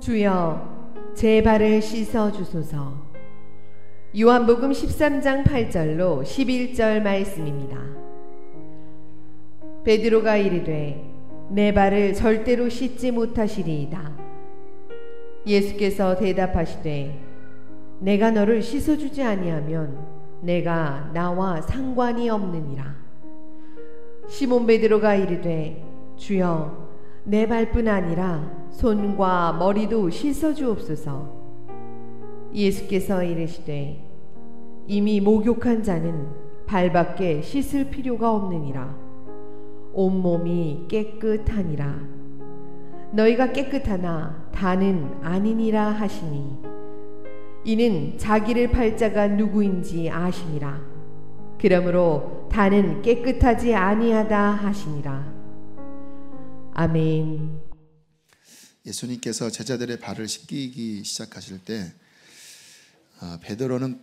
주여 제 발을 씻어 주소서. 요한복음 13장 8절로 11절 말씀입니다. 베드로가 이르되 내 발을 절대로 씻지 못하시리이다. 예수께서 대답하시되 내가 너를 씻어주지 아니하면 내가 나와 상관이 없느니라. 시몬 베드로가 이르되 주여 내 발뿐 아니라 손과 머리도 씻어주옵소서. 예수께서 이르시되 이미 목욕한 자는 발밖에 씻을 필요가 없느니라. 온몸이 깨끗하니라. 너희가 깨끗하나 다는 아니니라 하시니 이는 자기를 팔 자가 누구인지 아시니라. 그러므로 다는 깨끗하지 아니하다 하시니라. 아멘. 예수님께서 제자들의 발을 씻기기 시작하실 때 베드로는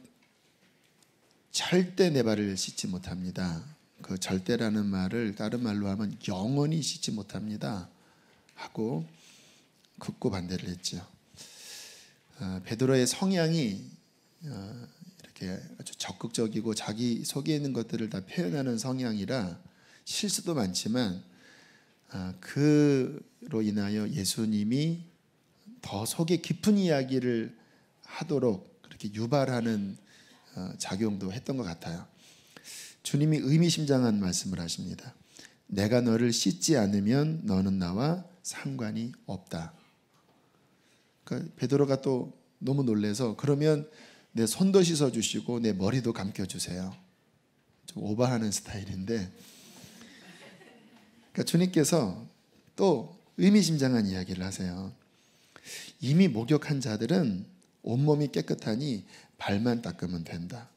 절대 내 발을 씻지 못합니다. 그 절대라는 말을 다른 말로 하면 영원히 씻지 못합니다 하고 극구 반대를 했죠. 베드로의 성향이 이렇게 아주 적극적이고 자기 속에 있는 것들을 다 표현하는 성향이라 실수도 많지만 그로 인하여 예수님이 더 속에 깊은 이야기를 하도록 그렇게 유발하는 작용도 했던 것 같아요. 주님이 의미심장한 말씀을 하십니다. 내가 너를 씻지 않으면 너는 나와 상관이 없다. 그러니까 베드로가 또 너무 놀래서 그러면 내 손도 씻어주시고 내 머리도 감겨주세요. 좀 오버하는 스타일인데 그러니까 주님께서 또 의미심장한 이야기를 하세요. 이미 목욕한 자들은 온몸이 깨끗하니 발만 닦으면 된다.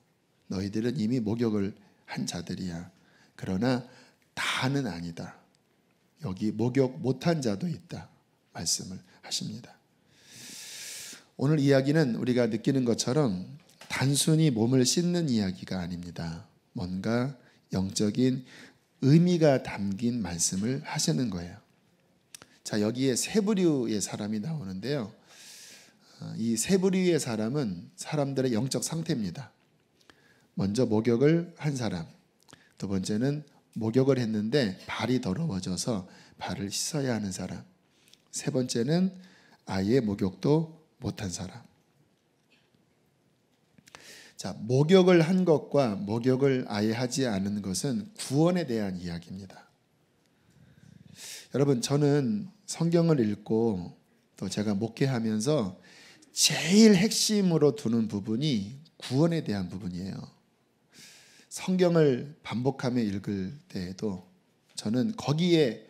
너희들은 이미 목욕을 한 자들이야. 그러나 다는 아니다. 여기 목욕 못한 자도 있다. 말씀을 하십니다. 오늘 이야기는 우리가 느끼는 것처럼 단순히 몸을 씻는 이야기가 아닙니다. 뭔가 영적인 의미가 담긴 말씀을 하시는 거예요. 자, 여기에 세 부류의 사람이 나오는데요. 이 세 부류의 사람은 사람들의 영적 상태입니다. 먼저 목욕을 한 사람, 두 번째는 목욕을 했는데 발이 더러워져서 발을 씻어야 하는 사람, 세 번째는 아예 목욕도 못한 사람. 자, 목욕을 한 것과 목욕을 아예 하지 않은 것은 구원에 대한 이야기입니다. 여러분, 저는 성경을 읽고 또 제가 목회하면서 제일 핵심으로 두는 부분이 구원에 대한 부분이에요. 성경을 반복하며 읽을 때에도 저는 거기에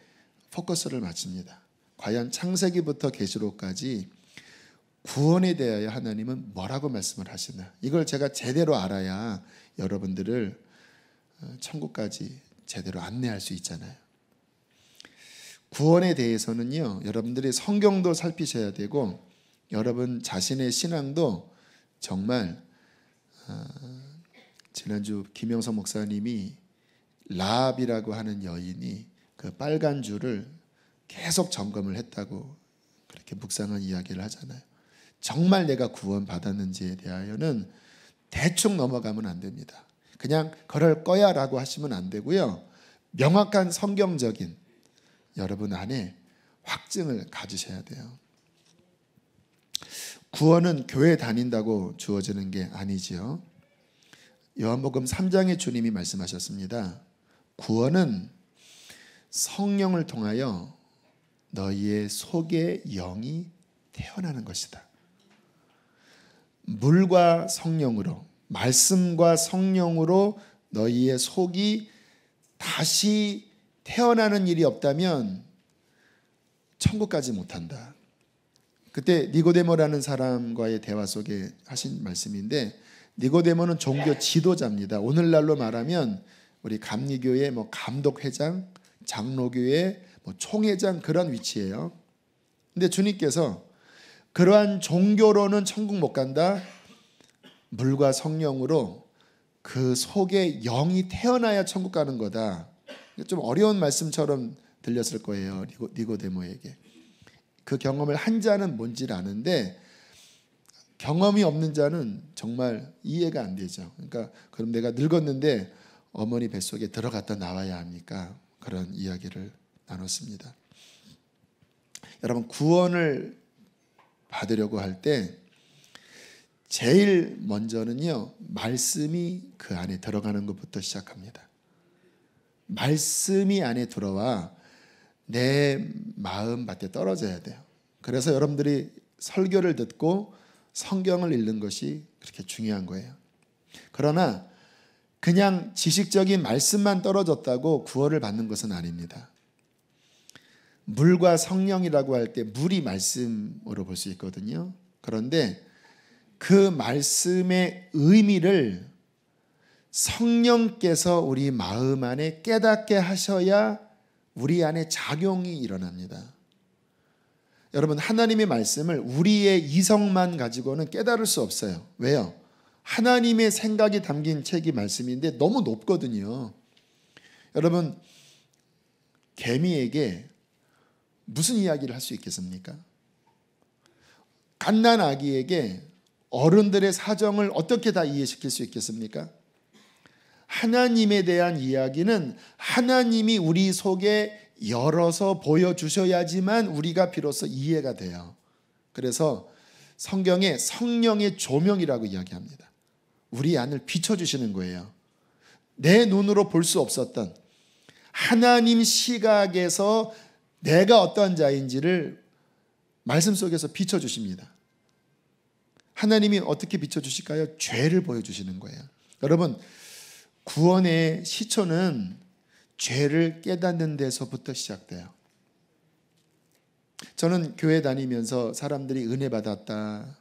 포커스를 맞춥니다. 과연 창세기부터 계시록까지 구원에 대하여 하나님은 뭐라고 말씀을 하시나, 이걸 제가 제대로 알아야 여러분들을 천국까지 제대로 안내할 수 있잖아요. 구원에 대해서는요, 여러분들이 성경도 살피셔야 되고 여러분 자신의 신앙도 정말 지난주 김영석 목사님이 라합이라고 하는 여인이 그 빨간 줄을 계속 점검을 했다고 그렇게 묵상한 이야기를 하잖아요. 정말 내가 구원받았는지에 대하여는 대충 넘어가면 안 됩니다. 그냥 그럴 거야 라고 하시면 안 되고요. 명확한 성경적인 여러분 안에 확증을 가지셔야 돼요. 구원은 교회 다닌다고 주어지는 게 아니지요. 요한복음 3장에 주님이 말씀하셨습니다. 구원은 성령을 통하여 너희의 속에 영이 태어나는 것이다. 물과 성령으로, 말씀과 성령으로 너희의 속이 다시 태어나는 일이 없다면 천국까지 못한다. 그때 니고데모라는 사람과의 대화 속에 하신 말씀인데, 니고데모는 종교 지도자입니다. 오늘날로 말하면 우리 감리교회 감독회장, 장로교회 총회장 그런 위치예요. 근데 주님께서 그러한 종교로는 천국 못 간다. 물과 성령으로 그 속에 영이 태어나야 천국 가는 거다. 좀 어려운 말씀처럼 들렸을 거예요, 니고데모에게. 그 경험을 한 자는 뭔지를 아는데 경험이 없는 자는 정말 이해가 안 되죠. 그러니까 그럼 내가 늙었는데 어머니 뱃속에 들어갔다 나와야 합니까? 그런 이야기를 나눴습니다. 여러분, 구원을 받으려고 할 때 제일 먼저는요, 말씀이 그 안에 들어가는 것부터 시작합니다. 말씀이 안에 들어와 내 마음밭에 떨어져야 돼요. 그래서 여러분들이 설교를 듣고 성경을 읽는 것이 그렇게 중요한 거예요. 그러나 그냥 지식적인 말씀만 떨어졌다고 구원을 받는 것은 아닙니다. 물과 성령이라고 할 때 물이 말씀으로 볼 수 있거든요. 그런데 그 말씀의 의미를 성령께서 우리 마음 안에 깨닫게 하셔야 우리 안에 작용이 일어납니다. 여러분, 하나님의 말씀을 우리의 이성만 가지고는 깨달을 수 없어요. 왜요? 하나님의 생각이 담긴 책이 말씀인데 너무 높거든요. 여러분, 개미에게 무슨 이야기를 할 수 있겠습니까? 갓난아기에게 어른들의 사정을 어떻게 다 이해시킬 수 있겠습니까? 하나님에 대한 이야기는 하나님이 우리 속에 열어서 보여주셔야지만 우리가 비로소 이해가 돼요. 그래서 성경에 성령의 조명이라고 이야기합니다. 우리 안을 비춰주시는 거예요. 내 눈으로 볼 수 없었던 하나님 시각에서 내가 어떠한 자인지를 말씀 속에서 비춰주십니다. 하나님이 어떻게 비춰주실까요? 죄를 보여주시는 거예요. 여러분, 구원의 시초는 죄를 깨닫는 데서부터 시작돼요. 저는 교회 다니면서 사람들이 은혜 받았다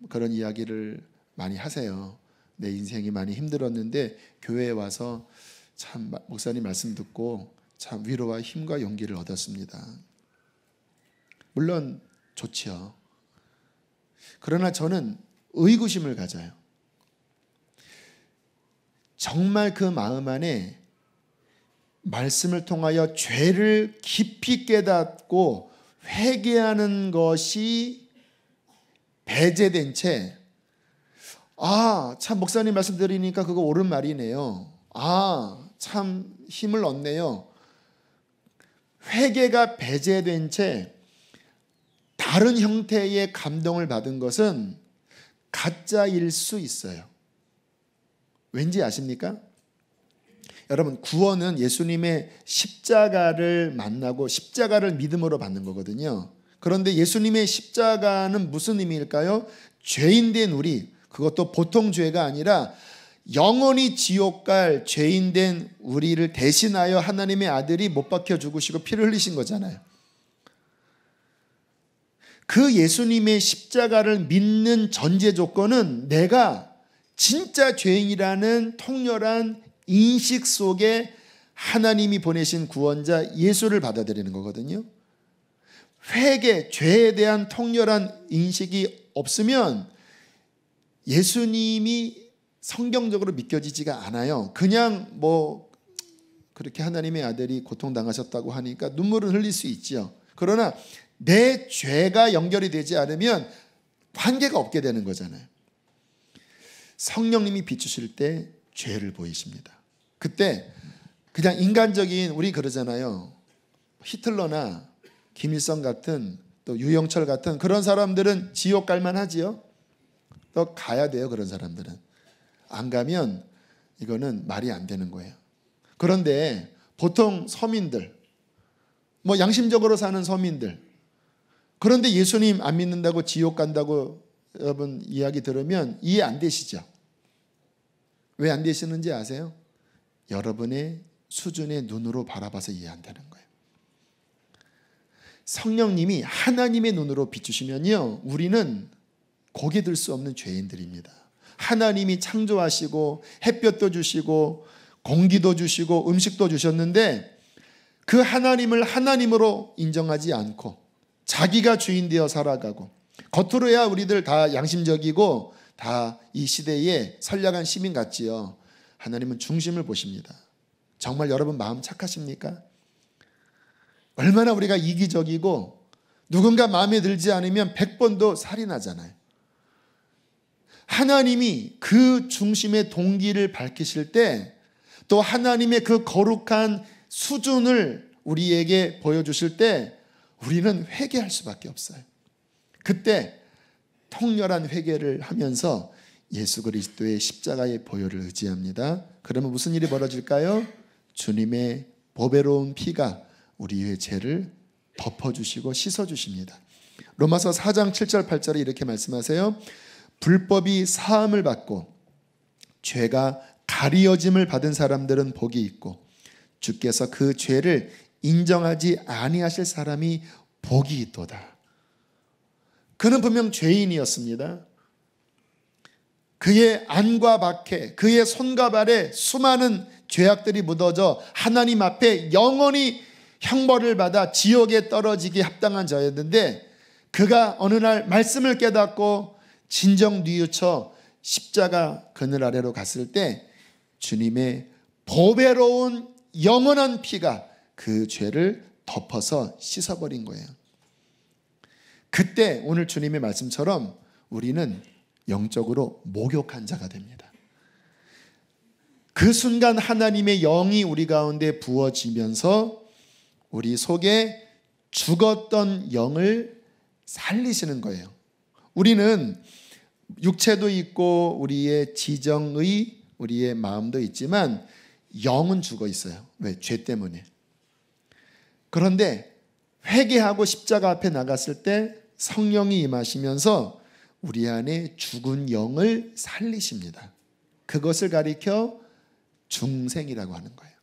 그런 이야기를 많이 하세요. 내 인생이 많이 힘들었는데 교회에 와서 참 목사님 말씀 듣고 참 위로와 힘과 용기를 얻었습니다. 물론 좋지요. 그러나 저는 의구심을 가져요. 정말 그 마음 안에 말씀을 통하여 죄를 깊이 깨닫고 회개하는 것이 배제된 채, 참 목사님 말씀 드리니까 그거 옳은 말이네요. 참 힘을 얻네요. 회개가 배제된 채 다른 형태의 감동을 받은 것은 가짜일 수 있어요. 왠지 아십니까? 여러분, 구원은 예수님의 십자가를 만나고 십자가를 믿음으로 받는 거거든요. 그런데 예수님의 십자가는 무슨 의미일까요? 죄인된 우리, 그것도 보통 죄가 아니라 영원히 지옥 갈 죄인된 우리를 대신하여 하나님의 아들이 못 박혀 죽으시고 피를 흘리신 거잖아요. 그 예수님의 십자가를 믿는 전제 조건은 내가 진짜 죄인이라는 통렬한 인식 속에 하나님이 보내신 구원자 예수를 받아들이는 거거든요. 회개, 죄에 대한 통렬한 인식이 없으면 예수님이 성경적으로 믿겨지지가 않아요. 그냥 그렇게 하나님의 아들이 고통당하셨다고 하니까 눈물을 흘릴 수 있죠. 그러나 내 죄가 연결이 되지 않으면 관계가 없게 되는 거잖아요. 성령님이 비추실 때 죄를 보이십니다. 그때 그냥 인간적인, 우리 그러잖아요. 히틀러나 김일성 같은, 또 유영철 같은 그런 사람들은 지옥 갈만 하지요. 또 가야 돼요. 그런 사람들은 안 가면 이거는 말이 안 되는 거예요. 그런데 보통 서민들, 양심적으로 사는 서민들, 그런데 예수님 안 믿는다고 지옥 간다고 여러분 이야기 들으면 이해 안 되시죠? 왜 안 되시는지 아세요? 여러분의 수준의 눈으로 바라봐서 이해 안 되는 거예요. 성령님이 하나님의 눈으로 비추시면요, 우리는 고개 들 수 없는 죄인들입니다. 하나님이 창조하시고 햇볕도 주시고 공기도 주시고 음식도 주셨는데 그 하나님을 하나님으로 인정하지 않고 자기가 주인 되어 살아가고, 겉으로야 우리들 다 양심적이고 다 이 시대에 선량한 시민 같지요. 하나님은 중심을 보십니다. 정말 여러분 마음 착하십니까? 얼마나 우리가 이기적이고 누군가 마음에 들지 않으면 100번도 살인하잖아요. 하나님이 그 중심의 동기를 밝히실 때, 또 하나님의 그 거룩한 수준을 우리에게 보여주실 때 우리는 회개할 수밖에 없어요. 그때 통렬한 회개를 하면서 예수 그리스도의 십자가의 보혈을 의지합니다. 그러면 무슨 일이 벌어질까요? 주님의 보배로운 피가 우리의 죄를 덮어주시고 씻어주십니다. 로마서 4장 7절 8절에 이렇게 말씀하세요. 불법이 사함을 받고 죄가 가리어짐을 받은 사람들은 복이 있고 주께서 그 죄를 인정하지 아니하실 사람이 복이 있도다. 그는 분명 죄인이었습니다. 그의 안과 밖에, 그의 손과 발에 수많은 죄악들이 묻어져 하나님 앞에 영원히 형벌을 받아 지옥에 떨어지기 합당한 자였는데, 그가 어느 날 말씀을 깨닫고 진정 뉘우쳐 십자가 그늘 아래로 갔을 때 주님의 보배로운 영원한 피가 그 죄를 덮어서 씻어버린 거예요. 그때 오늘 주님의 말씀처럼 우리는 영적으로 목욕한 자가 됩니다. 그 순간 하나님의 영이 우리 가운데 부어지면서 우리 속에 죽었던 영을 살리시는 거예요. 우리는 육체도 있고 우리의 지정의, 우리의 마음도 있지만 영은 죽어 있어요. 왜? 죄 때문에. 그런데 회개하고 십자가 앞에 나갔을 때 성령이 임하시면서 우리 안에 죽은 영을 살리십니다. 그것을 가리켜 중생이라고 하는 거예요.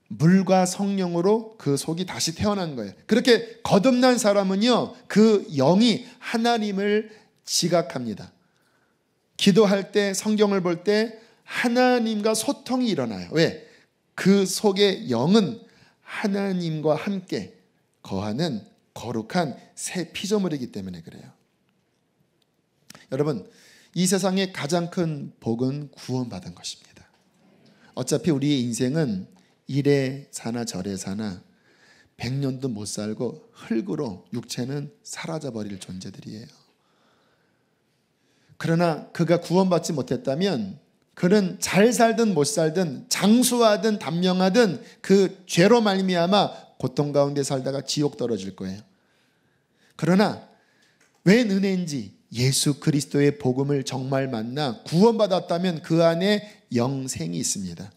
물과 성령으로 그 속이 다시 태어난 거예요. 그렇게 거듭난 사람은요, 그 영이 하나님을 지각합니다. 기도할 때, 성경을 볼 때 하나님과 소통이 일어나요. 왜? 그 속의 영은 하나님과 함께 거하는 거룩한 새 피조물이기 때문에 그래요. 여러분, 이 세상의 가장 큰 복은 구원받은 것입니다. 어차피 우리의 인생은 이래 사나 저래 사나 100년도 못 살고 흙으로 육체는 사라져버릴 존재들이에요. 그러나 그가 구원받지 못했다면 그는 잘 살든 못 살든 장수하든 단명하든 그 죄로 말미암아 고통 가운데 살다가 지옥 떨어질 거예요. 그러나 웬 은혜인지 예수 그리스도의 복음을 정말 만나 구원받았다면 그 안에 영생이 있습니다.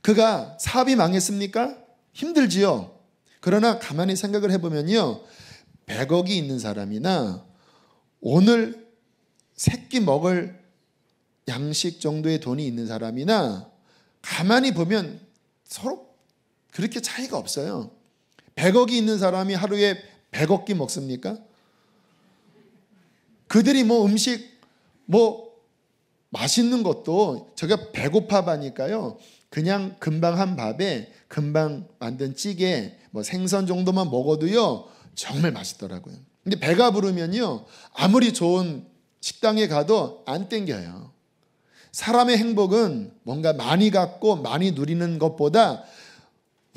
그가 사업이 망했습니까? 힘들지요. 그러나 가만히 생각을 해보면요, 100억이 있는 사람이나 오늘 새끼 먹을 양식 정도의 돈이 있는 사람이나 가만히 보면 서로 그렇게 차이가 없어요. 100억이 있는 사람이 하루에 100억 끼 먹습니까? 그들이 음식 맛있는 것도 제가 배고파 하니까요, 그냥 금방 한 밥에 금방 만든 찌개 생선 정도만 먹어도요 정말 맛있더라고요. 근데 배가 부르면요 아무리 좋은 식당에 가도 안 땡겨요. 사람의 행복은 뭔가 많이 갖고 많이 누리는 것보다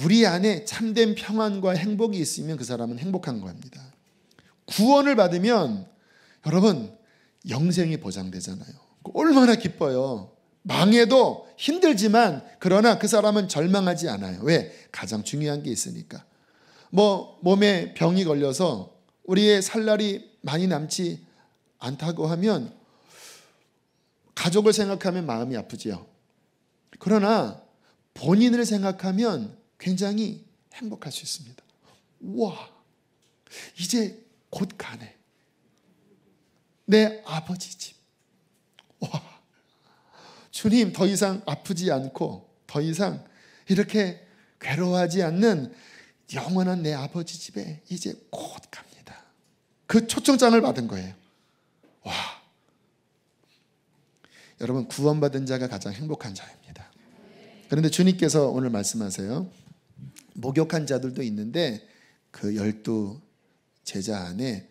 우리 안에 참된 평안과 행복이 있으면 그 사람은 행복한 겁니다. 구원을 받으면 여러분 영생이 보장되잖아요. 얼마나 기뻐요. 망해도 힘들지만 그러나 그 사람은 절망하지 않아요. 왜? 가장 중요한 게 있으니까. 몸에 병이 걸려서 우리의 살 날이 많이 남지 않다고 하면 가족을 생각하면 마음이 아프지요. 그러나 본인을 생각하면 굉장히 행복할 수 있습니다. 우와, 이제 곧 가네. 내 아버지 집. 와, 주님, 더 이상 아프지 않고 더 이상 이렇게 괴로워하지 않는 영원한 내 아버지 집에 이제 곧 갑니다. 그 초청장을 받은 거예요. 와, 여러분, 구원받은 자가 가장 행복한 자입니다. 그런데 주님께서 오늘 말씀하세요. 목욕한 자들도 있는데 그 12 제자 안에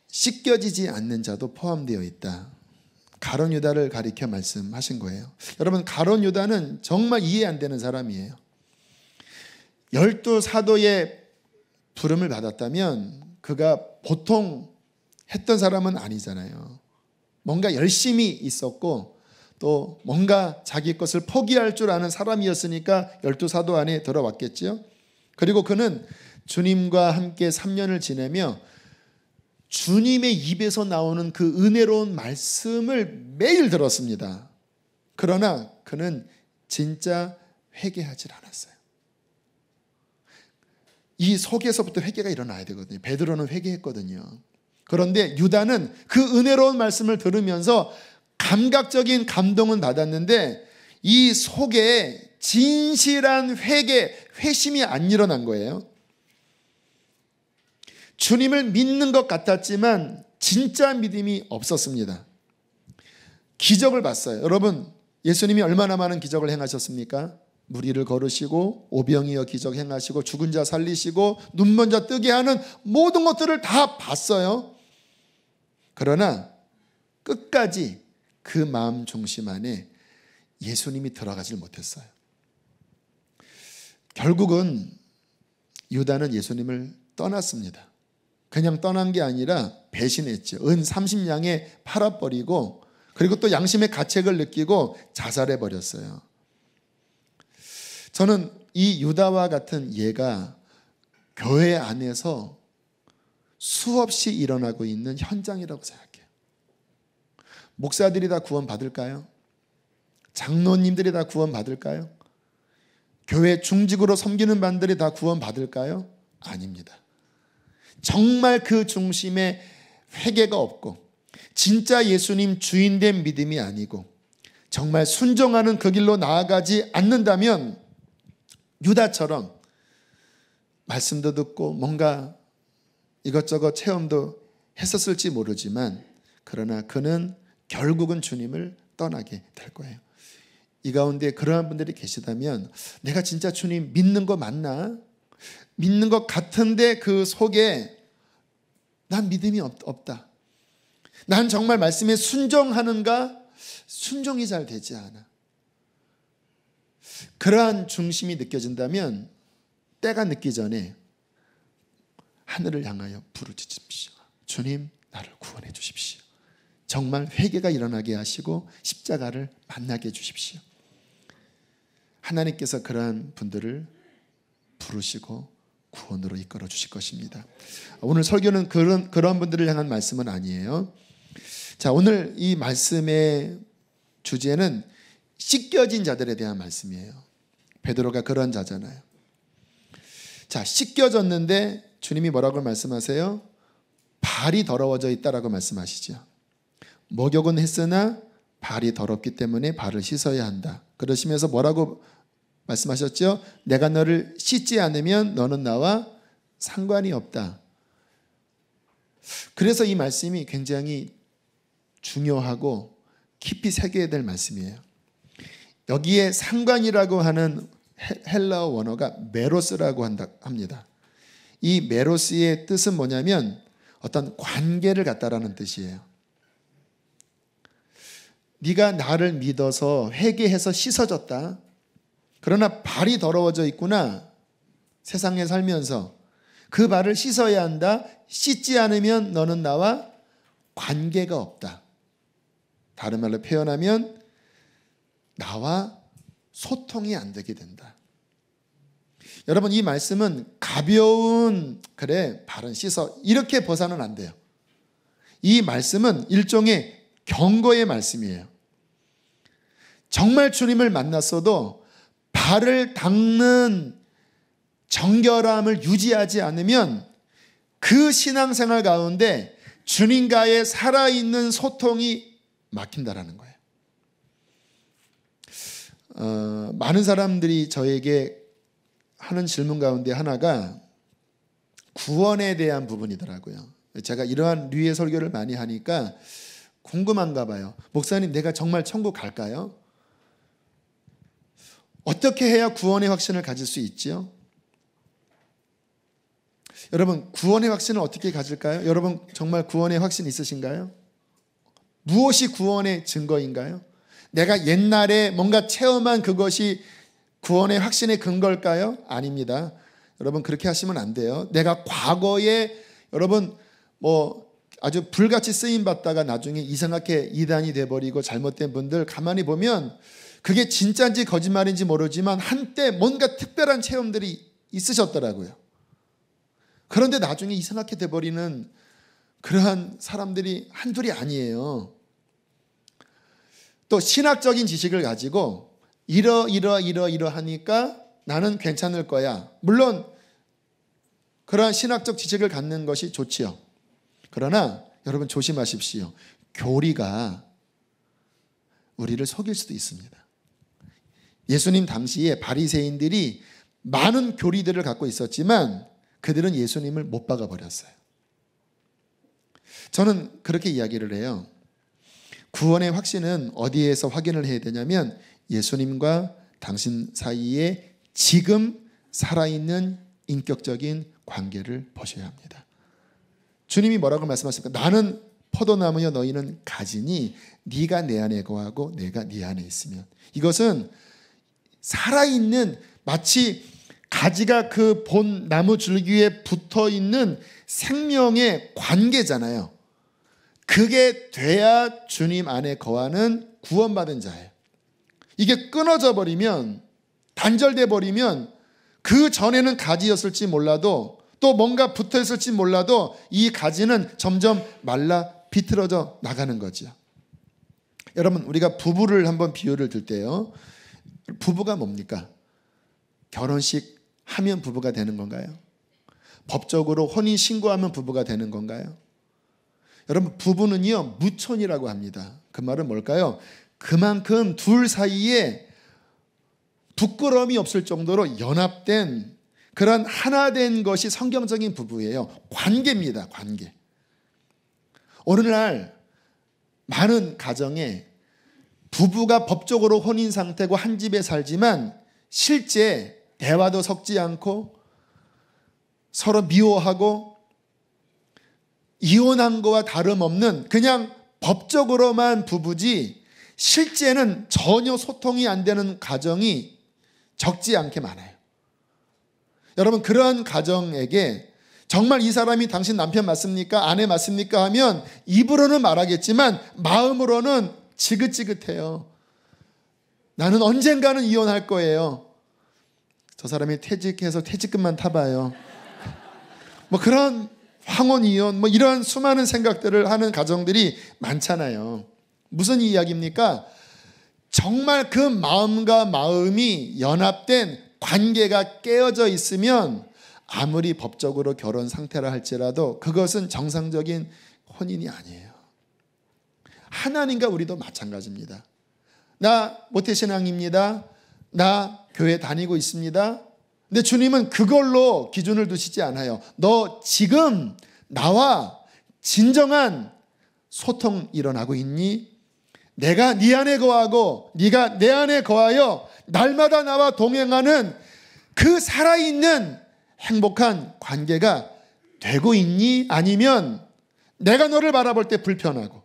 씻겨지지 않는 자도 포함되어 있다. 가룟 유다를 가리켜 말씀하신 거예요. 여러분, 가룟 유다는 정말 이해 안 되는 사람이에요. 12 사도의 부름을 받았다면 그가 보통 했던 사람은 아니잖아요. 뭔가 열심히 있었고 또 뭔가 자기 것을 포기할 줄 아는 사람이었으니까 12사도 안에 들어왔겠지요. 그리고 그는 주님과 함께 3년을 지내며 주님의 입에서 나오는 그 은혜로운 말씀을 매일 들었습니다. 그러나 그는 진짜 회개하지 않았어요. 이 속에서부터 회개가 일어나야 되거든요. 베드로는 회개했거든요. 그런데 유다는 그 은혜로운 말씀을 들으면서 감각적인 감동은 받았는데 이 속에 진실한 회심이 안 일어난 거예요. 주님을 믿는 것 같았지만 진짜 믿음이 없었습니다. 기적을 봤어요. 여러분, 예수님이 얼마나 많은 기적을 행하셨습니까? 무리를 걸으시고 오병이어 기적 행하시고 죽은 자 살리시고 눈 먼저 뜨게 하는 모든 것들을 다 봤어요. 그러나 끝까지 그 마음 중심 안에 예수님이 들어가질 못했어요. 결국은 유다는 예수님을 떠났습니다. 그냥 떠난 게 아니라 배신했죠. 은 30냥에 팔아버리고 그리고 또 양심의 가책을 느끼고 자살해 버렸어요. 저는 이 유다와 같은 예가 교회 안에서 수없이 일어나고 있는 현장이라고 생각해요. 목사들이 다 구원 받을까요? 장로님들이 다 구원 받을까요? 교회 중직으로 섬기는 분들이 다 구원 받을까요? 아닙니다. 정말 그 중심에 회개가 없고 진짜 예수님 주인된 믿음이 아니고 정말 순종하는 그 길로 나아가지 않는다면 유다처럼 말씀도 듣고 뭔가 이것저것 체험도 했었을지 모르지만 그러나 그는 결국은 주님을 떠나게 될 거예요. 이 가운데 그러한 분들이 계시다면 내가 진짜 주님 믿는 거 맞나? 믿는 것 같은데 그 속에 난 믿음이 없다. 난 정말 말씀에 순종하는가? 순종이 잘 되지 않아. 그러한 중심이 느껴진다면 때가 늦기 전에 하늘을 향하여 부르짖으십시오. 주님, 나를 구원해 주십시오. 정말 회개가 일어나게 하시고 십자가를 만나게 해주십시오. 하나님께서 그러한 분들을 부르시고 구원으로 이끌어 주실 것입니다. 오늘 설교는 그런 분들을 향한 말씀은 아니에요. 자, 오늘 이 말씀의 주제는 씻겨진 자들에 대한 말씀이에요. 베드로가 그런 자잖아요. 자, 씻겨졌는데 주님이 뭐라고 말씀하세요? 발이 더러워져 있다라고 말씀하시죠. 목욕은 했으나 발이 더럽기 때문에 발을 씻어야 한다. 그러시면서 뭐라고 말씀하셨죠? 내가 너를 씻지 않으면 너는 나와 상관이 없다. 그래서 이 말씀이 굉장히 중요하고 깊이 새겨야 될 말씀이에요. 여기에 상관이라고 하는 헬라어 원어가 메로스라고 합니다. 이 메로스의 뜻은 뭐냐면 어떤 관계를 갖다라는 뜻이에요. 네가 나를 믿어서 회개해서 씻어졌다. 그러나 발이 더러워져 있구나. 세상에 살면서 그 발을 씻어야 한다. 씻지 않으면 너는 나와 관계가 없다. 다른 말로 표현하면 나와 소통이 안 되게 된다. 여러분, 이 말씀은 가벼운 그래 발은 씻어 이렇게 벗어는 안 돼요. 이 말씀은 일종의 경고의 말씀이에요. 정말 주님을 만났어도 발을 닦는 정결함을 유지하지 않으면 그 신앙생활 가운데 주님과의 살아있는 소통이 막힌다라는 거예요. 많은 사람들이 저에게 하는 질문 가운데 하나가 구원에 대한 부분이더라고요. 제가 이러한 류의 설교를 많이 하니까 궁금한가 봐요. 목사님, 내가 정말 천국 갈까요? 어떻게 해야 구원의 확신을 가질 수 있지요? 여러분, 구원의 확신을 어떻게 가질까요? 여러분, 정말 구원의 확신 있으신가요? 무엇이 구원의 증거인가요? 내가 옛날에 뭔가 체험한 그것이 구원의 확신의 근거일까요? 아닙니다. 여러분 그렇게 하시면 안 돼요. 내가 과거에 여러분 아주 불같이 쓰임 받다가 나중에 이상하게 이단이 돼버리고 잘못된 분들 가만히 보면 그게 진짜인지 거짓말인지 모르지만 한때 뭔가 특별한 체험들이 있으셨더라고요. 그런데 나중에 이상하게 돼버리는 그러한 사람들이 한둘이 아니에요. 또 신학적인 지식을 가지고 이러하니까 나는 괜찮을 거야. 물론 그러한 신학적 지식을 갖는 것이 좋지요. 그러나 여러분 조심하십시오. 교리가 우리를 속일 수도 있습니다. 예수님 당시에 바리새인들이 많은 교리들을 갖고 있었지만 그들은 예수님을 못 박아 버렸어요. 저는 그렇게 이야기를 해요. 구원의 확신은 어디에서 확인을 해야 되냐면 예수님과 당신 사이에 지금 살아있는 인격적인 관계를 보셔야 합니다. 주님이 뭐라고 말씀하십니까? 나는 포도나무여 너희는 가지니 네가 내 안에 거하고 내가 네 안에 있으면. 이것은 살아있는 마치 가지가 그 본 나무 줄기에 붙어있는 생명의 관계잖아요. 그게 돼야 주님 안에 거하는 구원받은 자예요. 이게 끊어져 버리면, 단절돼 버리면 그 전에는 가지였을지 몰라도 또 뭔가 붙어 있을지 몰라도 이 가지는 점점 말라 비틀어져 나가는 거죠. 여러분 우리가 부부를 한번 비유를 들 때요. 부부가 뭡니까? 결혼식 하면 부부가 되는 건가요? 법적으로 혼인 신고하면 부부가 되는 건가요? 여러분 부부는요 무촌이라고 합니다. 그 말은 뭘까요? 그만큼 둘 사이에 부끄러움이 없을 정도로 연합된 그런 하나된 것이 성경적인 부부예요. 관계입니다. 관계. 오늘날 많은 가정에 부부가 법적으로 혼인 상태고 한 집에 살지만 실제 대화도 섞지 않고 서로 미워하고 이혼한 거와 다름없는 그냥 법적으로만 부부지 실제는 전혀 소통이 안 되는 가정이 적지 않게 많아요. 여러분 그러한 가정에게 정말 이 사람이 당신 남편 맞습니까? 아내 맞습니까? 하면 입으로는 말하겠지만 마음으로는 지긋지긋해요. 나는 언젠가는 이혼할 거예요. 저 사람이 퇴직해서 퇴직금만 타봐요. 그런 황혼 이혼 이런 수많은 생각들을 하는 가정들이 많잖아요. 무슨 이야기입니까? 정말 그 마음과 마음이 연합된 관계가 깨어져 있으면 아무리 법적으로 결혼 상태라 할지라도 그것은 정상적인 혼인이 아니에요. 하나님과 우리도 마찬가지입니다. 나 모태신앙입니다. 나 교회 다니고 있습니다. 근데 주님은 그걸로 기준을 두시지 않아요. 너 지금 나와 진정한 소통 일어나고 있니? 내가 네 안에 거하고 네가 내 안에 거하여 날마다 나와 동행하는 그 살아있는 행복한 관계가 되고 있니? 아니면 내가 너를 바라볼 때 불편하고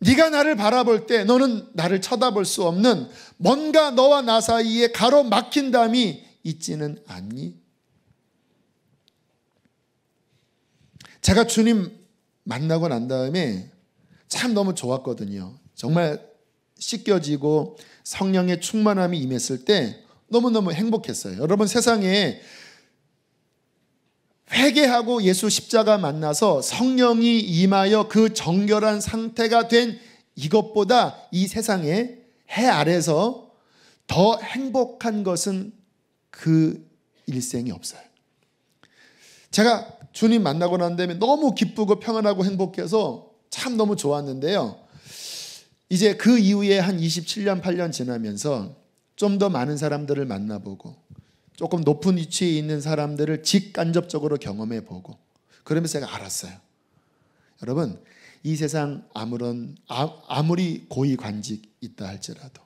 네가 나를 바라볼 때 너는 나를 쳐다볼 수 없는 뭔가 너와 나 사이에 가로막힌담이 있지는 않니? 제가 주님 만나고 난 다음에 참 너무 좋았거든요. 정말 씻겨지고 성령의 충만함이 임했을 때 너무너무 행복했어요. 여러분 세상에 회개하고 예수 십자가 만나서 성령이 임하여 그 정결한 상태가 된 이것보다 이 세상에 해 아래서 더 행복한 것은 그 일생이 없어요. 제가 주님 만나고 난 다음에 너무 기쁘고 평안하고 행복해서 참 너무 좋았는데요. 이제 그 이후에 한 27년, 8년 지나면서 좀 더 많은 사람들을 만나보고 조금 높은 위치에 있는 사람들을 직간접적으로 경험해보고 그러면서 제가 알았어요. 여러분 이 세상 아무리 고위 관직 있다 할지라도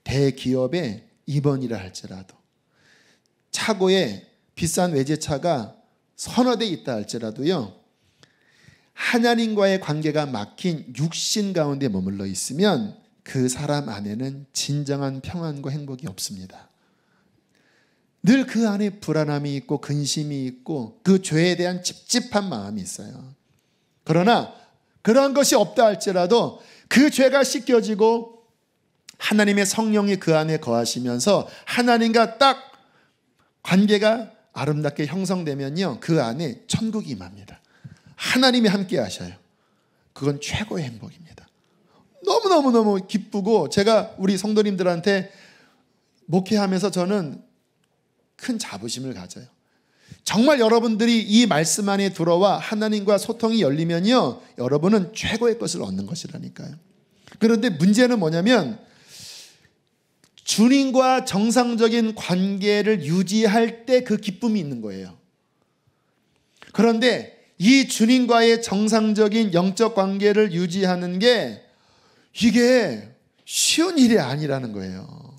대기업의 임원이라 할지라도 차고에 비싼 외제차가 서너 대 있다 할지라도요 하나님과의 관계가 막힌 육신 가운데 머물러 있으면 그 사람 안에는 진정한 평안과 행복이 없습니다. 늘 그 안에 불안함이 있고 근심이 있고 그 죄에 대한 찝찝한 마음이 있어요. 그러나 그런 것이 없다 할지라도 그 죄가 씻겨지고 하나님의 성령이 그 안에 거하시면서 하나님과 딱 관계가 아름답게 형성되면요, 그 안에 천국이 임합니다. 하나님이 함께 하셔요. 그건 최고의 행복입니다. 너무너무 기쁘고, 제가 우리 성도님들한테 목회하면서 저는 큰 자부심을 가져요. 정말 여러분들이 이 말씀 안에 들어와 하나님과 소통이 열리면요, 여러분은 최고의 것을 얻는 것이라니까요. 그런데 문제는 뭐냐면 주님과 정상적인 관계를 유지할 때 그 기쁨이 있는 거예요. 그런데 이 주님과의 정상적인 영적 관계를 유지하는 게 이게 쉬운 일이 아니라는 거예요.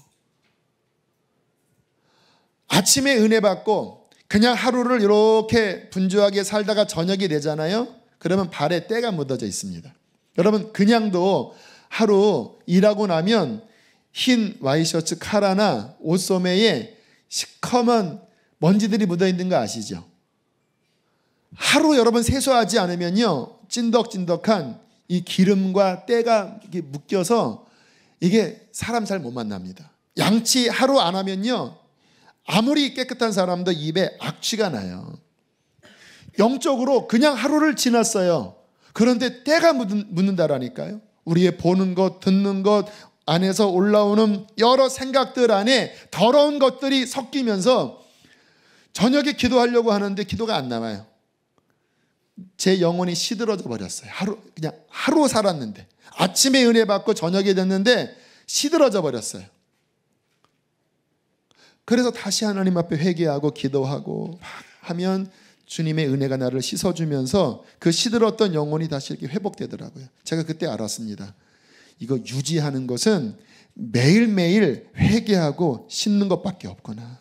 아침에 은혜 받고 그냥 하루를 이렇게 분주하게 살다가 저녁이 되잖아요. 그러면 발에 때가 묻어져 있습니다. 여러분, 그냥도 하루 일하고 나면 흰 와이셔츠 카라나 옷소매에 시커먼 먼지들이 묻어있는 거 아시죠? 하루 여러분 세수하지 않으면요, 찐덕찐덕한 이 기름과 때가 묶여서 이게 사람 잘 못 만납니다. 양치 하루 안 하면요, 아무리 깨끗한 사람도 입에 악취가 나요. 영적으로 그냥 하루를 지났어요. 그런데 때가 묻는다라니까요. 우리의 보는 것, 듣는 것 안에서 올라오는 여러 생각들 안에 더러운 것들이 섞이면서 저녁에 기도하려고 하는데 기도가 안 나와요. 제 영혼이 시들어져 버렸어요. 그냥 하루 살았는데, 아침에 은혜 받고 저녁에 됐는데 시들어져 버렸어요. 그래서 다시 하나님 앞에 회개하고 기도하고 하면 주님의 은혜가 나를 씻어주면서 그 시들었던 영혼이 다시 이렇게 회복되더라고요. 제가 그때 알았습니다. 이거 유지하는 것은 매일매일 회개하고 씻는 것밖에 없구나.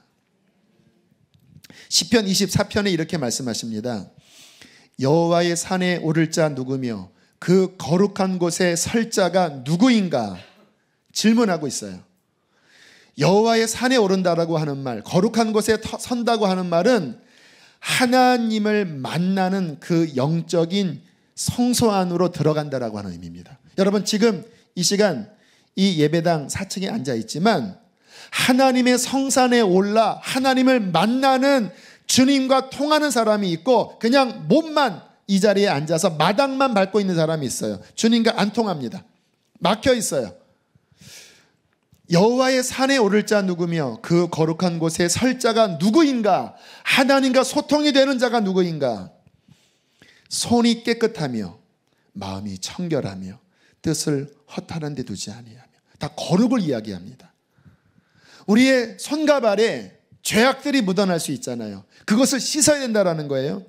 시편 24편에 이렇게 말씀하십니다. 여호와의 산에 오를 자 누구며 그 거룩한 곳에 설 자가 누구인가? 질문하고 있어요. 여호와의 산에 오른다라고 하는 말, 거룩한 곳에 선다고 하는 말은 하나님을 만나는 그 영적인 성소 안으로 들어간다라고 하는 의미입니다. 여러분, 지금 이 시간 이 예배당 4층에 앉아 있지만 하나님의 성산에 올라 하나님을 만나는, 주님과 통하는 사람이 있고 그냥 몸만 이 자리에 앉아서 마당만 밟고 있는 사람이 있어요. 주님과 안 통합니다. 막혀 있어요. 여호와의 산에 오를 자 누구며 그 거룩한 곳에 설 자가 누구인가? 하나님과 소통이 되는 자가 누구인가? 손이 깨끗하며 마음이 청결하며 뜻을 허탄한 데 두지 아니하며. 다 거룩을 이야기합니다. 우리의 손과 발에 죄악들이 묻어날 수 있잖아요. 그것을 씻어야 된다는 거예요.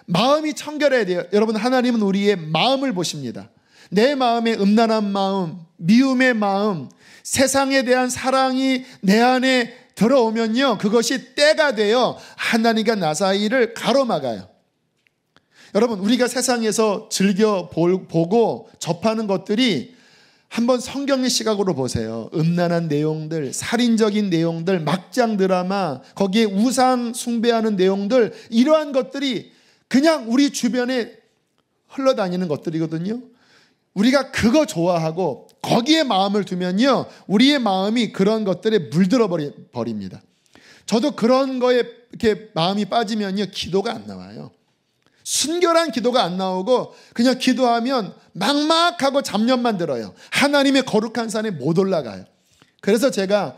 마음이 청결해야 돼요. 여러분, 하나님은 우리의 마음을 보십니다. 내 마음의 음란한 마음, 미움의 마음, 세상에 대한 사랑이 내 안에 들어오면요, 그것이 때가 되어 하나님과 나 사이를 가로막아요. 여러분, 우리가 세상에서 즐겨 보고 접하는 것들이 한번 성경의 시각으로 보세요. 음란한 내용들, 살인적인 내용들, 막장 드라마, 거기에 우상 숭배하는 내용들, 이러한 것들이 그냥 우리 주변에 흘러다니는 것들이거든요. 우리가 그거 좋아하고 거기에 마음을 두면요, 우리의 마음이 그런 것들에 물들어 버립니다. 저도 그런 거에 이렇게 마음이 빠지면요, 기도가 안 나와요. 순결한 기도가 안 나오고 그냥 기도하면 막막하고 잡념만 들어요. 하나님의 거룩한 산에 못 올라가요. 그래서 제가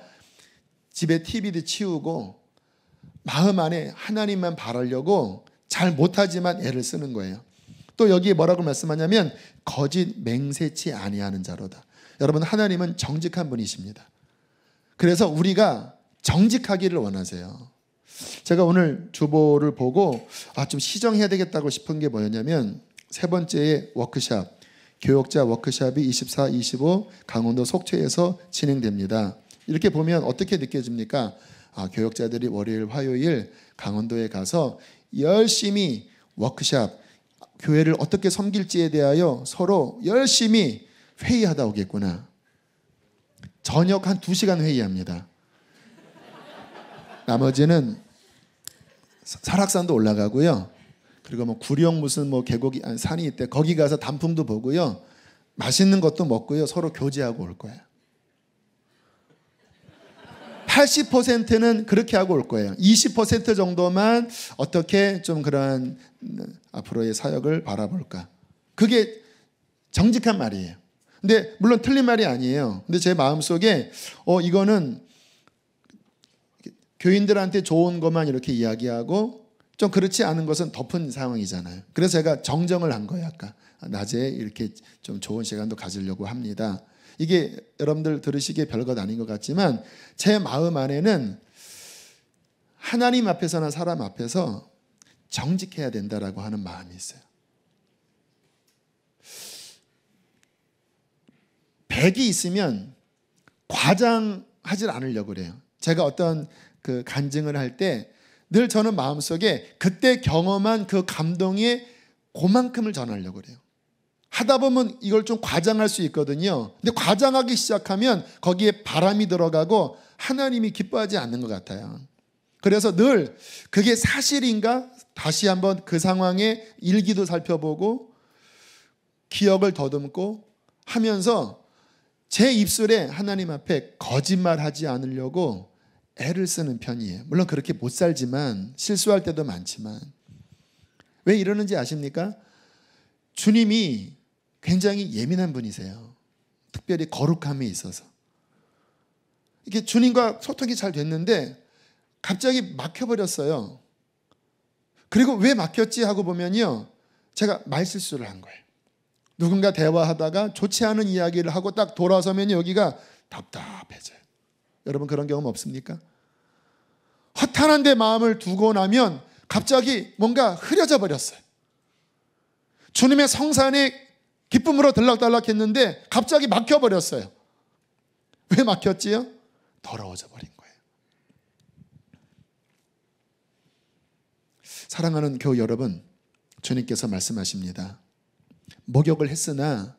집에 TV도 치우고 마음 안에 하나님만 바라려고 잘 못하지만 애를 쓰는 거예요. 또 여기에 뭐라고 말씀하냐면 거짓 맹세치 아니하는 자로다. 여러분, 하나님은 정직한 분이십니다. 그래서 우리가 정직하기를 원하세요. 제가 오늘 주보를 보고 좀 시정해야 되겠다고 싶은 게 뭐였냐면, 세 번째의 워크샵, 교역자 워크샵이 24, 25 강원도 속초에서 진행됩니다. 이렇게 보면 어떻게 느껴집니까? 교역자들이 월요일, 화요일 강원도에 가서 열심히 워크샵, 교회를 어떻게 섬길지에 대하여 서로 열심히 회의하다 오겠구나. 저녁 한 2시간 회의합니다. 나머지는 설악산도 올라가고요. 그리고 뭐 구령 무슨 뭐 계곡이 산이 있대. 거기 가서 단풍도 보고요. 맛있는 것도 먹고요. 서로 교제하고 올 거예요. 80%는 그렇게 하고 올 거예요. 20% 정도만 어떻게 좀 그러한 앞으로의 사역을 바라볼까. 그게 정직한 말이에요. 근데 물론 틀린 말이 아니에요. 근데 제 마음속에 이거는 교인들한테 좋은 것만 이렇게 이야기하고 좀 그렇지 않은 것은 덮은 상황이잖아요. 그래서 제가 정정을 한 거예요. 아까 낮에 이렇게 좀 좋은 시간도 가지려고 합니다. 이게 여러분들 들으시기에 별것 아닌 것 같지만 제 마음 안에는 하나님 앞에서나 사람 앞에서 정직해야 된다라고 하는 마음이 있어요. 100이 있으면 과장하지 않으려고 그래요. 제가 어떤 그 간증을 할 때 늘 저는 마음속에 그때 경험한 그 감동의 그만큼을 전하려고 그래요. 하다 보면 이걸 좀 과장할 수 있거든요. 근데 과장하기 시작하면 거기에 바람이 들어가고 하나님이 기뻐하지 않는 것 같아요. 그래서 늘 그게 사실인가 다시 한번 그 상황의 일기도 살펴보고 기억을 더듬고 하면서 제 입술에 하나님 앞에 거짓말하지 않으려고 애를 쓰는 편이에요. 물론 그렇게 못 살지만 실수할 때도 많지만. 왜 이러는지 아십니까? 주님이 굉장히 예민한 분이세요. 특별히 거룩함에 있어서. 이게 주님과 소통이 잘 됐는데 갑자기 막혀버렸어요. 그리고 왜 막혔지 하고 보면요, 제가 말실수를 한 거예요. 누군가 대화하다가 좋지 않은 이야기를 하고 딱 돌아서면 여기가 답답해져요. 여러분 그런 경험 없습니까? 허탄한 데 마음을 두고 나면 갑자기 뭔가 흐려져 버렸어요. 주님의 성산에 기쁨으로 들락달락 했는데 갑자기 막혀버렸어요. 왜 막혔지요? 더러워져 버린 거예요. 사랑하는 교우 여러분, 주님께서 말씀하십니다. 목욕을 했으나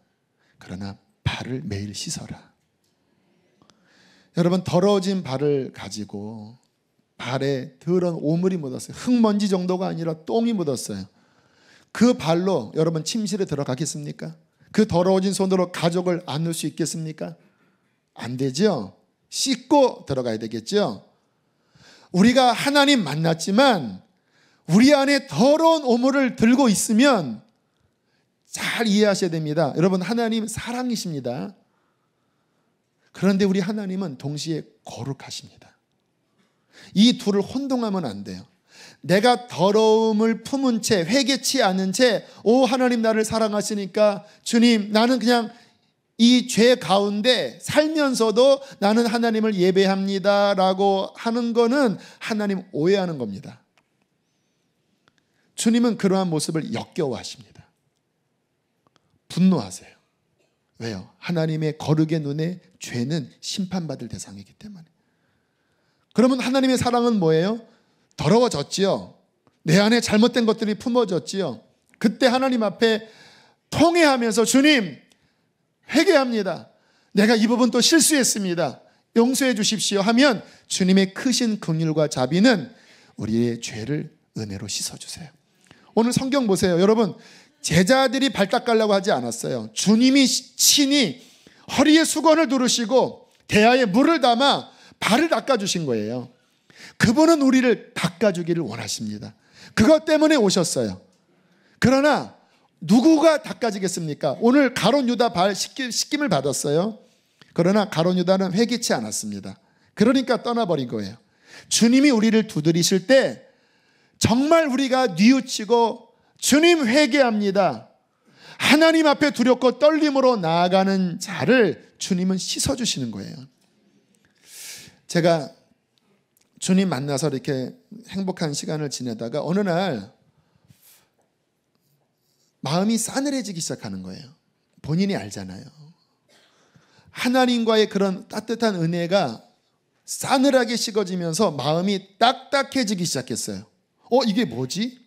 그러나 발을 매일 씻어라. 여러분 더러워진 발을 가지고 발에 더러운 오물이 묻었어요. 흙먼지 정도가 아니라 똥이 묻었어요. 그 발로 여러분 침실에 들어가겠습니까? 그 더러워진 손으로 가족을 안을 수 있겠습니까? 안 되죠. 씻고 들어가야 되겠죠. 우리가 하나님 만났지만 우리 안에 더러운 오물을 들고 있으면 잘 이해하셔야 됩니다. 여러분 하나님 사랑이십니다. 그런데 우리 하나님은 동시에 거룩하십니다. 이 둘을 혼동하면 안 돼요. 내가 더러움을 품은 채 회개치 않은 채 하나님 나를 사랑하시니까 주님 나는 그냥 이 죄 가운데 살면서도 나는 하나님을 예배합니다 라고 하는 거는 하나님 오해하는 겁니다. 주님은 그러한 모습을 역겨워하십니다. 분노하세요. 왜요? 하나님의 거룩의 눈에 죄는 심판받을 대상이기 때문에. 그러면 하나님의 사랑은 뭐예요? 더러워졌지요. 내 안에 잘못된 것들이 품어졌지요. 그때 하나님 앞에 통회하면서 주님 회개합니다. 내가 이 부분 또 실수했습니다. 용서해 주십시오 하면 주님의 크신 긍휼과 자비는 우리의 죄를 은혜로 씻어주세요. 오늘 성경 보세요. 여러분 제자들이 발 닦으려고 하지 않았어요. 주님이 친히 허리에 수건을 두르시고 대야에 물을 담아 발을 닦아주신 거예요. 그분은 우리를 닦아주기를 원하십니다. 그것 때문에 오셨어요. 그러나 누구가 닦아지겠습니까? 오늘 가룟 유다 발 씻김을 받았어요. 그러나 가룟 유다는 회개치 않았습니다. 그러니까 떠나버린 거예요. 주님이 우리를 두드리실 때 정말 우리가 뉘우치고 주님 회개합니다. 하나님 앞에 두렵고 떨림으로 나아가는 자를 주님은 씻어주시는 거예요. 제가 주님 만나서 이렇게 행복한 시간을 지내다가 어느 날 마음이 싸늘해지기 시작하는 거예요. 본인이 알잖아요. 하나님과의 그런 따뜻한 은혜가 싸늘하게 식어지면서 마음이 딱딱해지기 시작했어요. 이게 뭐지?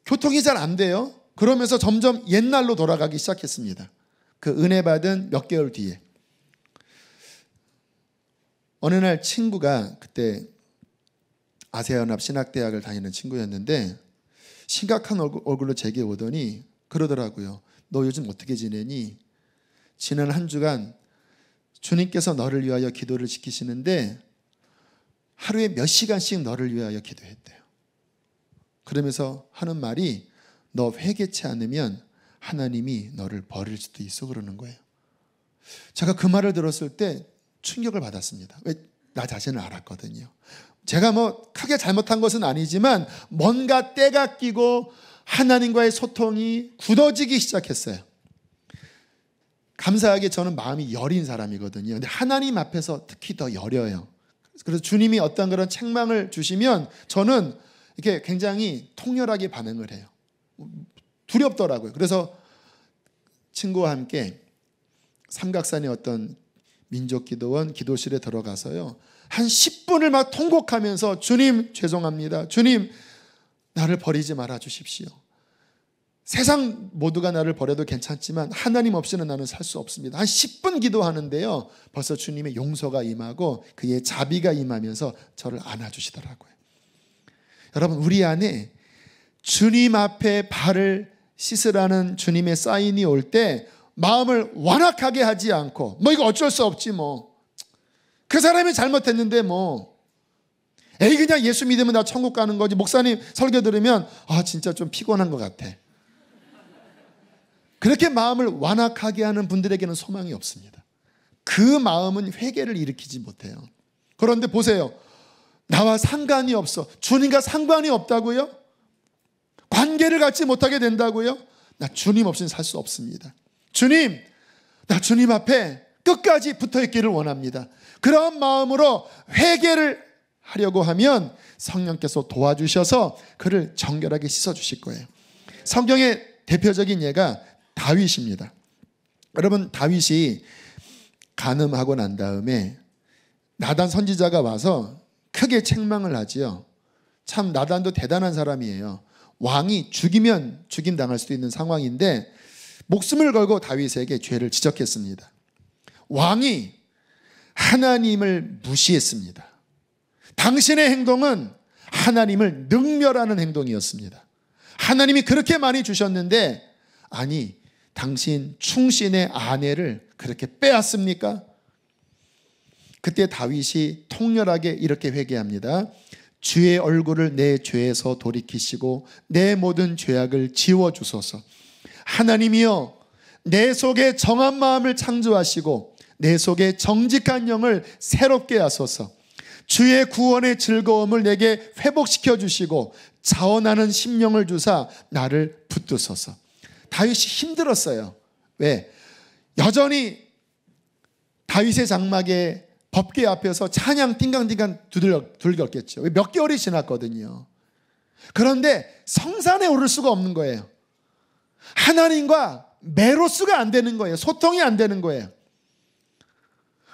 교통이 잘 안 돼요. 그러면서 점점 옛날로 돌아가기 시작했습니다. 그 은혜 받은 몇 개월 뒤에 어느 날 친구가 그때 아세아연합 신학대학을 다니는 친구였는데 심각한 얼굴로 제게 오더니 그러더라고요. 너 요즘 어떻게 지내니? 지난 한 주간 주님께서 너를 위하여 기도를 지키시는데 하루에 몇 시간씩 너를 위하여 기도했대요. 그러면서 하는 말이 너 회개치 않으면 하나님이 너를 버릴 수도 있어 그러는 거예요. 제가 그 말을 들었을 때 충격을 받았습니다. 왜? 나 자신을 알았거든요. 제가 뭐 크게 잘못한 것은 아니지만 뭔가 때가 끼고 하나님과의 소통이 굳어지기 시작했어요. 감사하게 저는 마음이 여린 사람이거든요. 근데 하나님 앞에서 특히 더 여려요. 그래서 주님이 어떤 그런 책망을 주시면 저는 이렇게 굉장히 통렬하게 반응을 해요. 두렵더라고요. 그래서 친구와 함께 삼각산의 어떤 민족기도원 기도실에 들어가서요. 한 10분을 막 통곡하면서 주님 죄송합니다. 주님 나를 버리지 말아 주십시오. 세상 모두가 나를 버려도 괜찮지만 하나님 없이는 나는 살 수 없습니다. 한 10분 기도하는데요. 벌써 주님의 용서가 임하고 그의 자비가 임하면서 저를 안아주시더라고요. 여러분 우리 안에 주님 앞에 발을 씻으라는 주님의 사인이 올 때 마음을 완악하게 하지 않고 뭐 이거 어쩔 수 없지 뭐. 그 사람이 잘못했는데 뭐. 에이 그냥 예수 믿으면 나 천국 가는 거지. 목사님 설교 들으면 아 진짜 좀 피곤한 것 같아. 그렇게 마음을 완악하게 하는 분들에게는 소망이 없습니다. 그 마음은 회개를 일으키지 못해요. 그런데 보세요. 나와 상관이 없어. 주님과 상관이 없다고요? 관계를 갖지 못하게 된다고요? 나 주님 없이는 살 수 없습니다. 주님, 나 주님 앞에 끝까지 붙어있기를 원합니다. 그런 마음으로 회개를 하려고 하면 성령께서 도와주셔서 그를 정결하게 씻어주실 거예요. 성경의 대표적인 예가 다윗입니다. 여러분 다윗이 간음하고 난 다음에 나단 선지자가 와서 크게 책망을 하지요. 참 나단도 대단한 사람이에요. 왕이 죽이면 죽임당할 수도 있는 상황인데 목숨을 걸고 다윗에게 죄를 지적했습니다. 왕이 하나님을 무시했습니다. 당신의 행동은 하나님을 능멸하는 행동이었습니다. 하나님이 그렇게 많이 주셨는데 아니 당신 충신의 아내를 그렇게 빼앗습니까? 그때 다윗이 통렬하게 이렇게 회개합니다. 주의 얼굴을 내 죄에서 돌이키시고 내 모든 죄악을 지워주소서. 하나님이여 내 속에 정한 마음을 창조하시고 내 속에 정직한 영을 새롭게 하소서. 주의 구원의 즐거움을 내게 회복시켜 주시고 자원하는 심령을 주사 나를 붙드소서. 다윗이 힘들었어요. 왜? 여전히 다윗의 장막에 법궤 앞에서 찬양 띵강띵강 두들겼겠죠. 몇 개월이 지났거든요. 그런데 성산에 오를 수가 없는 거예요. 하나님과 메로스가 안 되는 거예요. 소통이 안 되는 거예요.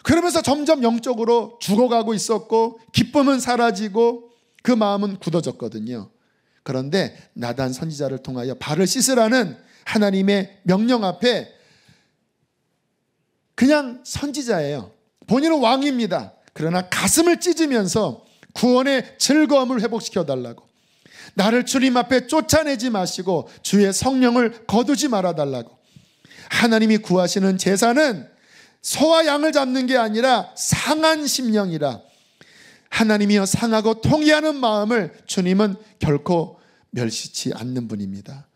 그러면서 점점 영적으로 죽어가고 있었고 기쁨은 사라지고 그 마음은 굳어졌거든요. 그런데 나단 선지자를 통하여 발을 씻으라는 하나님의 명령 앞에 그냥 선지자예요. 본인은 왕입니다. 그러나 가슴을 찢으면서 구원의 즐거움을 회복시켜달라고, 나를 주님 앞에 쫓아내지 마시고 주의 성령을 거두지 말아달라고. 하나님이 구하시는 제사는 소와 양을 잡는 게 아니라 상한 심령이라. 하나님이여 상하고 통회하는 마음을 주님은 결코 멸시치 않는 분입니다.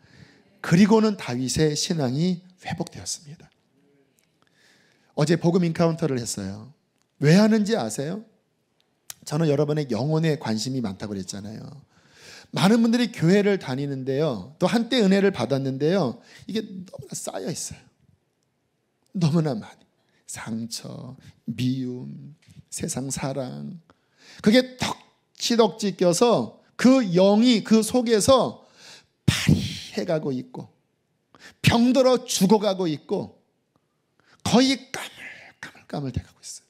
그리고는 다윗의 신앙이 회복되었습니다. 어제 복음 인카운터를 했어요. 왜 하는지 아세요? 저는 여러분의 영혼에 관심이 많다고 그랬잖아요. 많은 분들이 교회를 다니는데요, 또 한때 은혜를 받았는데요, 이게 너무나 쌓여 있어요. 너무나 많이. 상처, 미움, 세상 사랑, 그게 덕지덕지 껴서 그 영이 그 속에서 파리해가고 있고 병들어 죽어가고 있고 거의 까물까물 돼가고 있어요.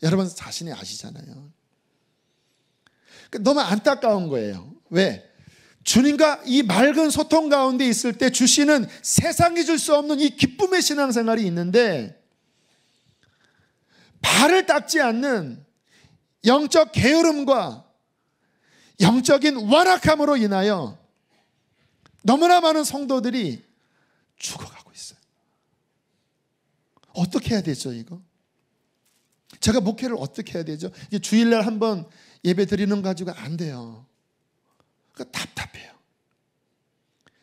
여러분 자신이 아시잖아요. 너무 안타까운 거예요. 왜? 주님과 이 맑은 소통 가운데 있을 때 주시는 세상이 줄 수 없는 이 기쁨의 신앙생활이 있는데 발을 닦지 않는 영적 게으름과 영적인 완악함으로 인하여 너무나 많은 성도들이 죽어가고 있어요. 어떻게 해야 되죠, 이거? 제가 목회를 어떻게 해야 되죠? 이게 주일날 한번 예배 드리는 거 가지고 안 돼요. 그러니까 답답해요.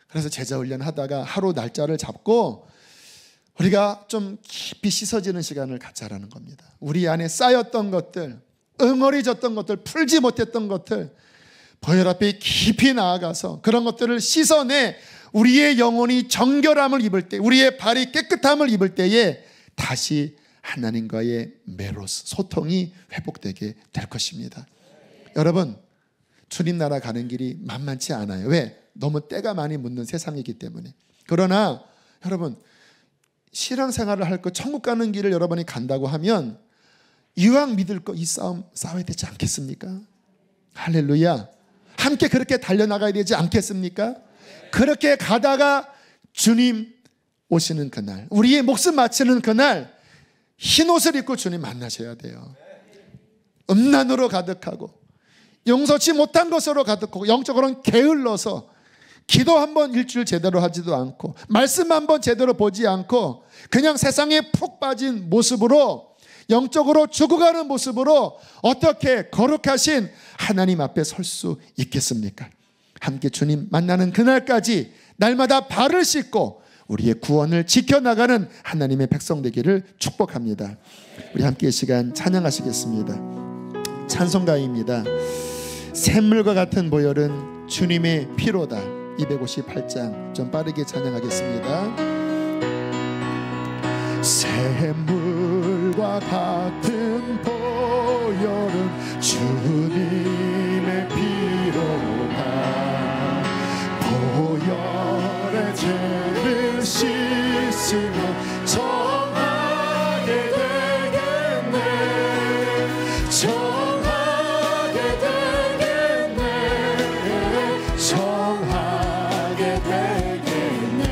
그래서 제자 훈련 하다가 하루 날짜를 잡고 우리가 좀 깊이 씻어지는 시간을 갖자라는 겁니다. 우리 안에 쌓였던 것들, 응어리졌던 것들, 풀지 못했던 것들, 보혈 앞에 깊이 나아가서 그런 것들을 씻어내 우리의 영혼이 정결함을 입을 때, 우리의 발이 깨끗함을 입을 때에 다시 하나님과의 메로스, 소통이 회복되게 될 것입니다. 여러분, 주님 나라 가는 길이 만만치 않아요. 왜? 너무 때가 많이 묻는 세상이기 때문에. 그러나 여러분, 신앙생활을 할 거, 천국 가는 길을 여러분이 간다고 하면 이왕 믿을 거 이 싸움 싸워야 되지 않겠습니까? 할렐루야. 함께 그렇게 달려나가야 되지 않겠습니까? 그렇게 가다가 주님 오시는 그날, 우리의 목숨 마치는 그날 흰 옷을 입고 주님 만나셔야 돼요. 음란으로 가득하고 용서치 못한 것으로 가득하고 영적으로는 게을러서 기도 한번 일주일 제대로 하지도 않고 말씀 한번 제대로 보지 않고 그냥 세상에 푹 빠진 모습으로, 영적으로 죽어가는 모습으로 어떻게 거룩하신 하나님 앞에 설 수 있겠습니까? 함께 주님 만나는 그날까지 날마다 발을 씻고 우리의 구원을 지켜나가는 하나님의 백성 되기를 축복합니다. 우리 함께 이 시간 찬양하시겠습니다. 찬송가입니다. 샘물과 같은 보혈은 주님의 피로다. 258장 좀 빠르게 찬양하겠습니다. 샘물과 같은 보혈은 주님의 피로다. 보혈의 죄를 씻으면 정하게 되겠네. 정하게 되겠네. 정하게 되겠네.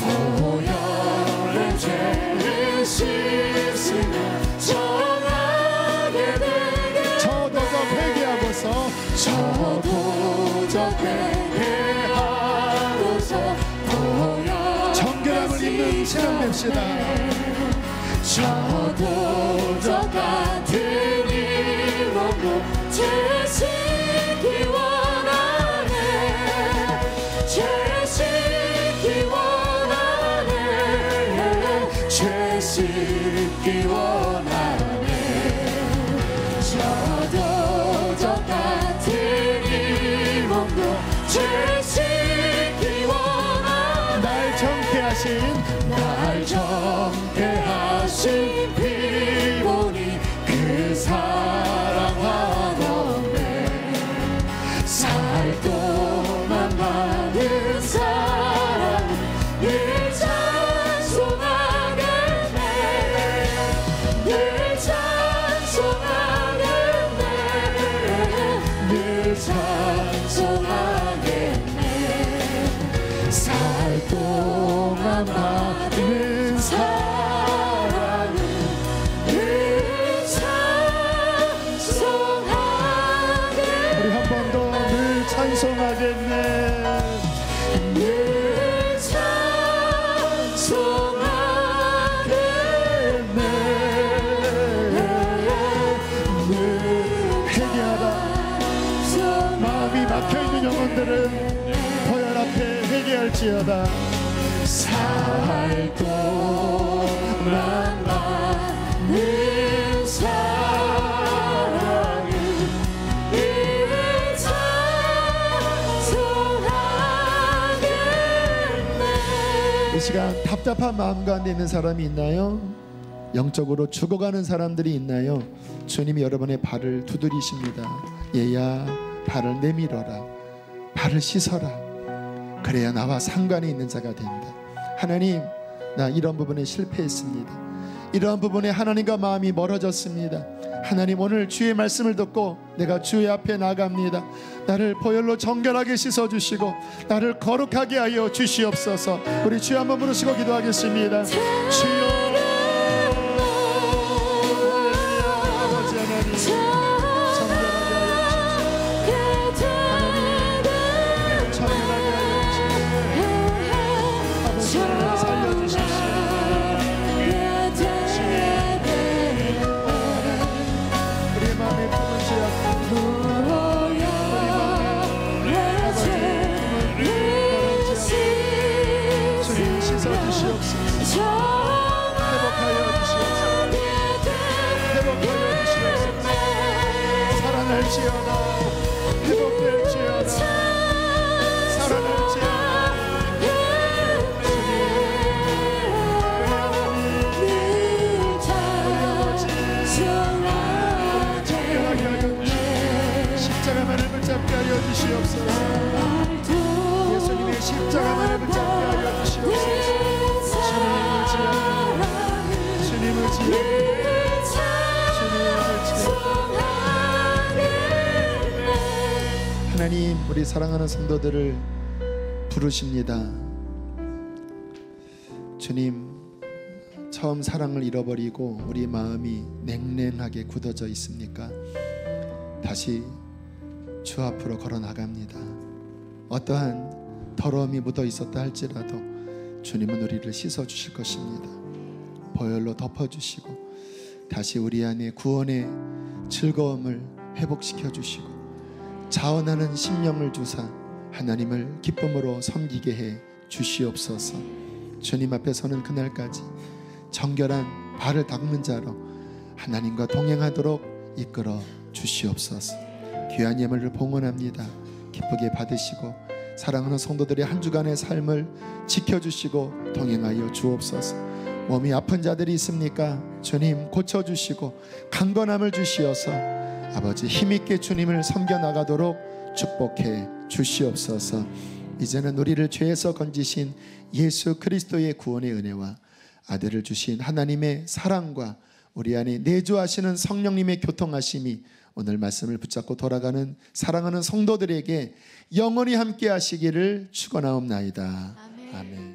보혈의 죄를 씻으면 정하게 되겠네. 저도적 회개하고서 저도적 회개하고서 보혈 정결함을 입는 신앙 맵시다. 저도적 같은 이름으로 죄 씻기 원하네. 죄 씻기 원하네. 죄 씻기 원하네. 저도적 같은 이름으로 죄 씻기 원하네. 날 정케하신 피보니 그 사랑 하나네. 살동안 많은 사랑 늘 찬송하겠네. 늘 찬송하겠네. 늘 찬송하겠네. 살동안 많은 사랑은 늘 찬송하겠네. 우리 한 번 더 늘 찬송하겠네. 늘 찬송하겠네. 늘 회개하라. 마음이 막혀있는 영혼들은 보혈 앞에 회개할지어다. 살동안 많은 사랑은 늘 찬송하겠네. 이 시간 답답한 마음 가운데 있는 사람이 있나요? 영적으로 죽어가는 사람들이 있나요? 주님이 여러분의 발을 두드리십니다. 얘야, 발을 내밀어라. 발을 씻어라. 그래야 나와 상관이 있는 자가 된다. 하나님, 나 이런 부분에 실패했습니다. 이러한 부분에 하나님과 마음이 멀어졌습니다. 하나님, 오늘 주의 말씀을 듣고 내가 주의 앞에 나갑니다. 나를 보혈로 정결하게 씻어주시고 나를 거룩하게 하여 주시옵소서. 우리 주여 한번 부르시고 기도하겠습니다. 주여, 하셔서 주시옵소서. 회복하여 주시옵소서. 회복하여 주시옵소서. 살아날지어다. 회복될지어다. 살아날지어다. 십자가만을 붙잡게 하여 주시옵소서. 예수님의 십자가만을 붙잡게 하여 주시옵소서. 주님을 지향, 주님을 지향. 하나님, 우리 사랑하는 성도들을 부르십니다. 주님, 처음 사랑을 잃어버리고 우리 마음이 냉랭하게 굳어져 있습니까? 다시 주 앞으로 걸어 나갑니다. 어떠한 더러움이 묻어 있었다 할지라도 주님은 우리를 씻어 주실 것입니다. 보혈로 덮어 주시고 다시 우리 안에 구원의 즐거움을 회복시켜 주시고 자원하는 심령을 주사 하나님을 기쁨으로 섬기게 해 주시옵소서. 주님 앞에 서는 그날까지 정결한 발을 닦는 자로 하나님과 동행하도록 이끌어 주시옵소서. 귀한 예물을 봉헌합니다. 기쁘게 받으시고 사랑하는 성도들의 한 주간의 삶을 지켜주시고 동행하여 주옵소서. 몸이 아픈 자들이 있습니까? 주님 고쳐주시고 강건함을 주시어서 아버지 힘있게 주님을 섬겨나가도록 축복해 주시옵소서. 이제는 우리를 죄에서 건지신 예수 그리스도의 구원의 은혜와 아들을 주신 하나님의 사랑과 우리 안에 내주하시는 성령님의 교통하심이 오늘 말씀을 붙잡고 돌아가는 사랑하는 성도들에게 영원히 함께 하시기를 축원하옵나이다. 아멘.